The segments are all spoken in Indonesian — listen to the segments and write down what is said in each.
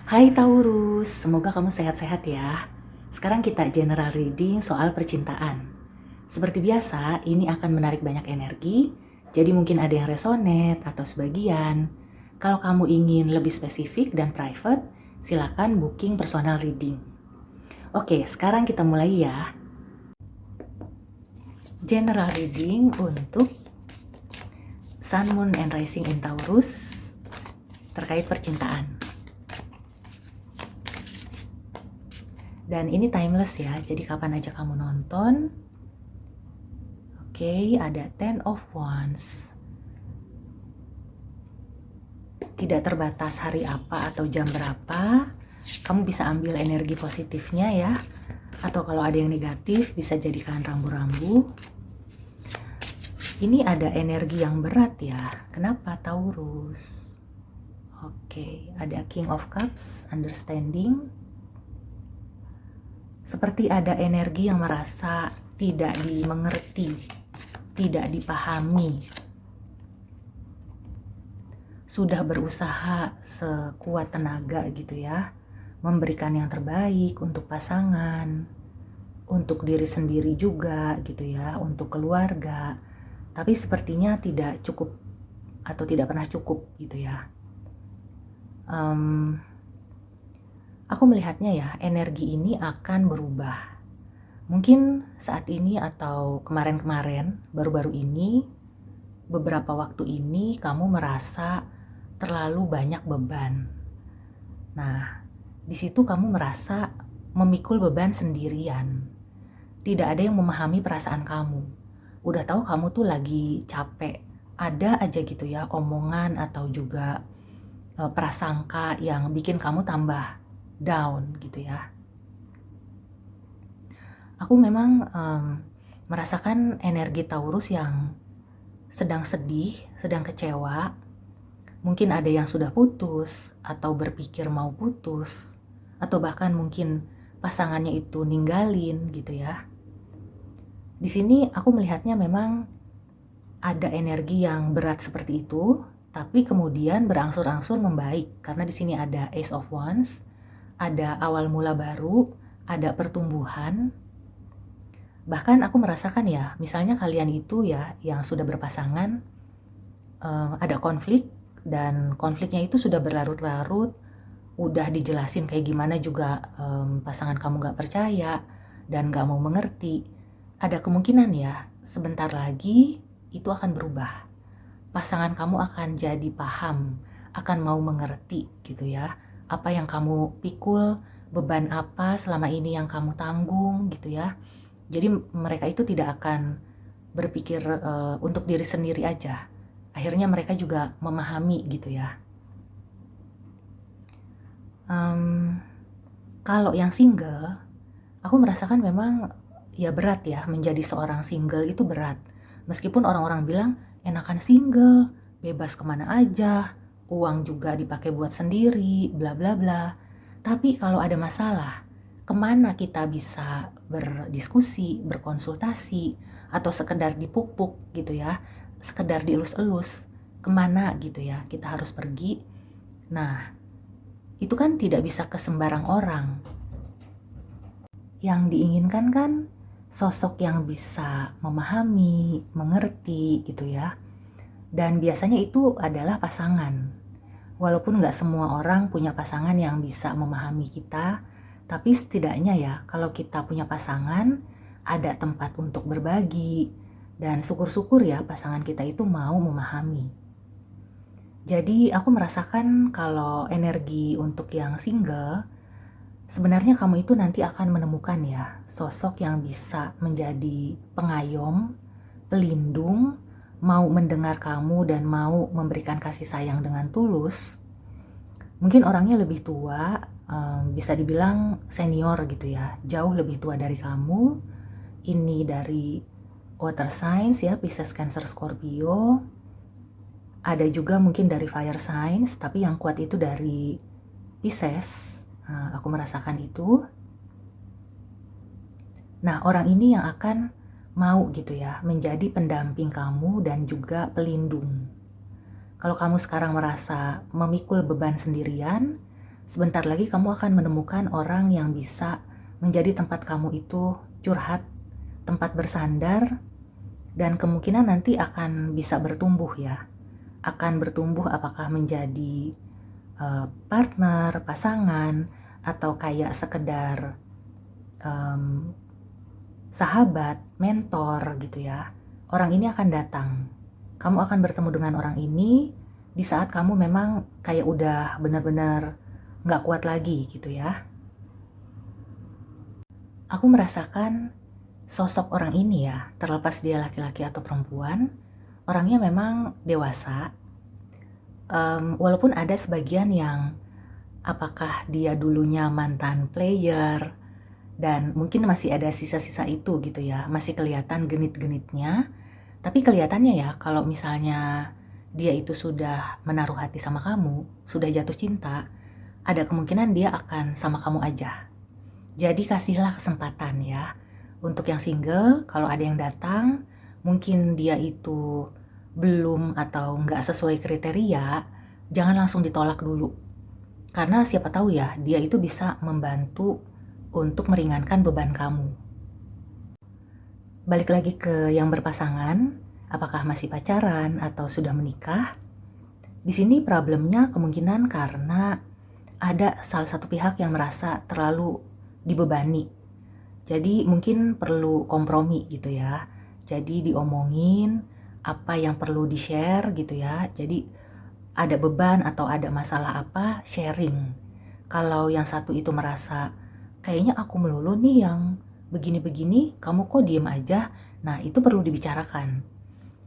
Hai Taurus, semoga kamu sehat-sehat ya. Sekarang kita general reading soal percintaan. Seperti biasa, ini akan menarik banyak energi, jadi mungkin ada yang resonate atau sebagian. Kalau kamu ingin lebih spesifik dan private, silakan booking personal reading. Oke, sekarang kita mulai ya. General reading untuk Sun, Moon, and Rising in Taurus terkait percintaan. Dan ini timeless ya, jadi kapan aja kamu nonton. Oke, ada Ten of Wands. Tidak terbatas hari apa atau jam berapa, kamu bisa ambil energi positifnya ya. Atau kalau ada yang negatif, bisa jadikan rambu-rambu. Ini ada energi yang berat ya. Kenapa Taurus? Oke, ada King of Cups, understanding. Seperti ada energi yang merasa tidak dimengerti, tidak dipahami. Sudah berusaha sekuat tenaga gitu ya, memberikan yang terbaik untuk pasangan, untuk diri sendiri juga gitu ya, untuk keluarga. Tapi sepertinya tidak cukup atau tidak pernah cukup gitu ya. Aku melihatnya ya, energi ini akan berubah. Mungkin saat ini atau kemarin-kemarin, baru-baru ini, beberapa waktu ini kamu merasa terlalu banyak beban. Nah, di situ kamu merasa memikul beban sendirian. Tidak ada yang memahami perasaan kamu. Udah tahu kamu tuh lagi capek. Ada aja gitu ya omongan atau juga prasangka yang bikin kamu tambah down gitu ya. Aku memang merasakan energi Taurus yang sedang sedih, sedang kecewa. Mungkin ada yang sudah putus atau berpikir mau putus, atau bahkan mungkin pasangannya itu ninggalin gitu ya. Di sini aku melihatnya memang ada energi yang berat seperti itu, tapi kemudian berangsur-angsur membaik karena di sini ada Ace of Wands, ada awal mula baru, ada pertumbuhan. Bahkan aku merasakan ya, misalnya kalian itu ya yang sudah berpasangan, ada konflik dan konfliknya itu sudah berlarut-larut, udah dijelasin kayak gimana juga pasangan kamu gak percaya dan gak mau mengerti. Ada kemungkinan ya, sebentar lagi itu akan berubah. Pasangan kamu akan jadi paham, akan mau mengerti gitu ya. Apa yang kamu pikul, beban apa selama ini yang kamu tanggung gitu ya. Jadi mereka itu tidak akan berpikir untuk diri sendiri aja. Akhirnya mereka juga memahami gitu ya. Kalau yang single, aku merasakan memang ya berat ya, menjadi seorang single itu berat. Meskipun orang-orang bilang enakan single, bebas kemana aja, uang juga dipakai buat sendiri, bla bla bla. Tapi kalau ada masalah, kemana kita bisa berdiskusi, berkonsultasi, atau sekedar dipuk-puk gitu ya, sekedar dielus-elus, kemana gitu ya, kita harus pergi. Nah, itu kan tidak bisa ke sembarang orang. Yang diinginkan kan sosok yang bisa memahami, mengerti gitu ya. Dan biasanya itu adalah pasangan. Walaupun nggak semua orang punya pasangan yang bisa memahami kita, tapi setidaknya ya kalau kita punya pasangan, ada tempat untuk berbagi. Dan syukur-syukur ya pasangan kita itu mau memahami. Jadi aku merasakan kalau energi untuk yang single, sebenarnya kamu itu nanti akan menemukan ya sosok yang bisa menjadi pengayom, pelindung, mau mendengar kamu dan mau memberikan kasih sayang dengan tulus. Mungkin orangnya lebih tua, bisa dibilang senior gitu ya, jauh lebih tua dari kamu. Ini dari water signs ya, Pisces, Cancer, Scorpio. Ada juga mungkin dari fire signs, tapi yang kuat itu dari Pisces. Aku merasakan itu. Nah, orang ini yang akan mau gitu ya, menjadi pendamping kamu dan juga pelindung. Kalau kamu sekarang merasa memikul beban sendirian, sebentar lagi kamu akan menemukan orang yang bisa menjadi tempat kamu itu curhat, tempat bersandar, dan kemungkinan nanti akan bisa bertumbuh ya. Akan bertumbuh apakah menjadi partner, pasangan, atau kayak sekedar sahabat, mentor gitu ya. Orang ini akan datang. Kamu akan bertemu dengan orang ini di saat kamu memang kayak udah benar-benar nggak kuat lagi gitu ya. Aku merasakan sosok orang ini ya, terlepas dia laki-laki atau perempuan, orangnya memang dewasa. Walaupun ada sebagian yang apakah dia dulunya mantan player, dan mungkin masih ada sisa-sisa itu gitu ya, masih kelihatan genit-genitnya. Tapi kelihatannya ya kalau misalnya dia itu sudah menaruh hati sama kamu, sudah jatuh cinta, ada kemungkinan dia akan sama kamu aja. Jadi kasihlah kesempatan ya. Untuk yang single, kalau ada yang datang, mungkin dia itu belum atau nggak sesuai kriteria, jangan langsung ditolak dulu. Karena siapa tahu ya, dia itu bisa membantu untuk meringankan beban kamu. Balik lagi ke yang berpasangan, apakah masih pacaran atau sudah menikah? Di sini problemnya kemungkinan karena ada salah satu pihak yang merasa terlalu dibebani. Jadi mungkin perlu kompromi gitu ya. Jadi diomongin apa yang perlu di-share gitu ya. Jadi ada beban atau ada masalah apa, sharing. Kalau yang satu itu merasa kayaknya aku melulu nih yang begini-begini, kamu kok diem aja. Nah, itu perlu dibicarakan.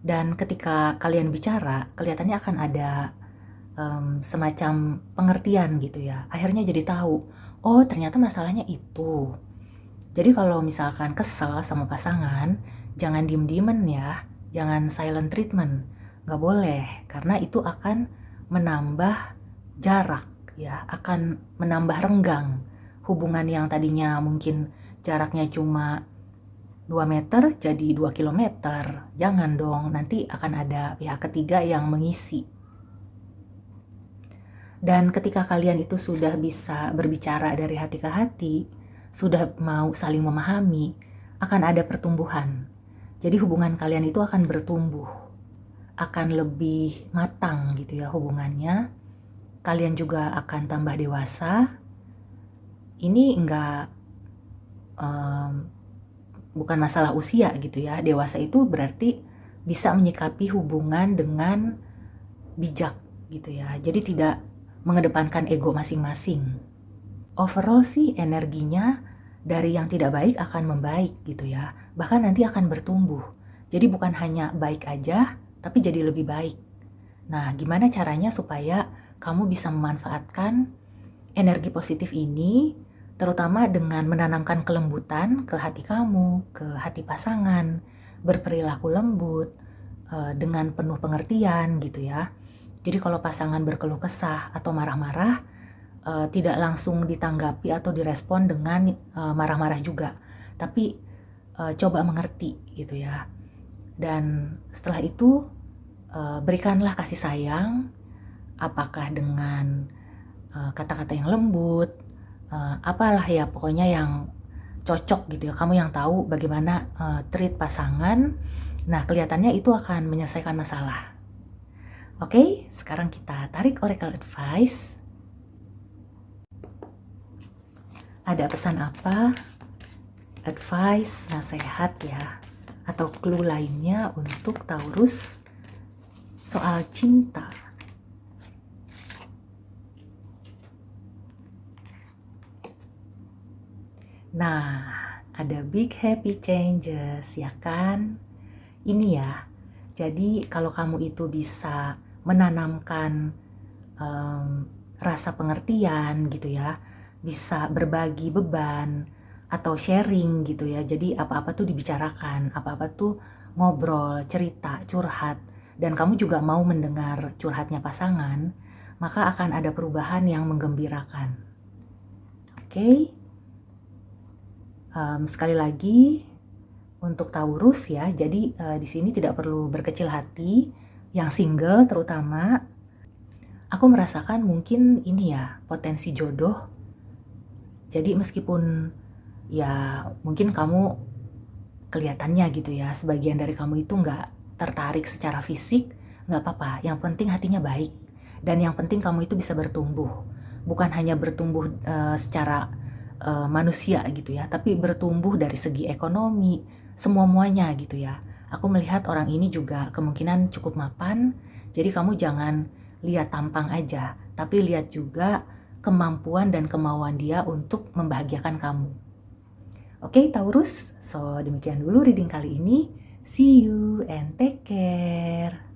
Dan ketika kalian bicara, kelihatannya akan ada semacam pengertian gitu ya. Akhirnya jadi tahu, oh ternyata masalahnya itu. Jadi kalau misalkan kesel sama pasangan, jangan diem-diemen ya, jangan silent treatment. Nggak boleh, karena itu akan menambah jarak ya, akan menambah renggang. Hubungan yang tadinya mungkin jaraknya cuma 2 meter jadi 2 kilometer. Jangan dong, nanti akan ada pihak ketiga yang mengisi. Dan ketika kalian itu sudah bisa berbicara dari hati ke hati, sudah mau saling memahami, akan ada pertumbuhan. Jadi hubungan kalian itu akan bertumbuh, akan lebih matang gitu ya hubungannya. Kalian juga akan tambah dewasa. Ini bukan masalah usia gitu ya. Dewasa itu berarti bisa menyikapi hubungan dengan bijak gitu ya. Jadi tidak mengedepankan ego masing-masing. Overall sih energinya dari yang tidak baik akan membaik gitu ya. Bahkan nanti akan bertumbuh. Jadi bukan hanya baik aja, tapi jadi lebih baik. Nah, gimana caranya supaya kamu bisa memanfaatkan energi positif ini, terutama dengan menanamkan kelembutan ke hati kamu, ke hati pasangan, berperilaku lembut, dengan penuh pengertian gitu ya. Jadi kalau pasangan berkeluh kesah atau marah-marah, tidak langsung ditanggapi atau direspon dengan marah-marah juga, tapi coba mengerti gitu ya. Dan setelah itu berikanlah kasih sayang, apakah dengan kata-kata yang lembut, apalah ya pokoknya yang cocok gitu ya. Kamu yang tahu bagaimana treat pasangan. Nah, kelihatannya itu akan menyelesaikan masalah. Oke, sekarang kita tarik oracle advice. Ada pesan apa? Advice, nasihat ya, atau clue lainnya untuk Taurus soal cinta. Nah, ada big happy changes ya kan? Ini ya, jadi kalau kamu itu bisa menanamkan rasa pengertian gitu ya, bisa berbagi beban atau sharing gitu ya. Jadi apa-apa tuh dibicarakan, apa-apa tuh ngobrol, cerita, curhat, dan kamu juga mau mendengar curhatnya pasangan, maka akan ada perubahan yang menggembirakan. Oke? Sekali lagi untuk Taurus ya, jadi di sini tidak perlu berkecil hati, yang single terutama. aku merasakan mungkin ini ya, potensi jodoh. Jadi meskipun ya mungkin kamu kelihatannya gitu ya, sebagian dari kamu itu nggak tertarik secara fisik, nggak apa-apa. Yang penting hatinya baik. Dan yang penting kamu itu bisa bertumbuh. Bukan hanya bertumbuh secara manusia gitu ya, tapi bertumbuh dari segi ekonomi, semua-muanya gitu ya. Aku melihat orang ini juga kemungkinan cukup mapan, jadi kamu jangan lihat tampang aja, tapi lihat juga kemampuan dan kemauan dia untuk membahagiakan kamu. Oke, Taurus, so demikian dulu reading kali ini. See you and take care.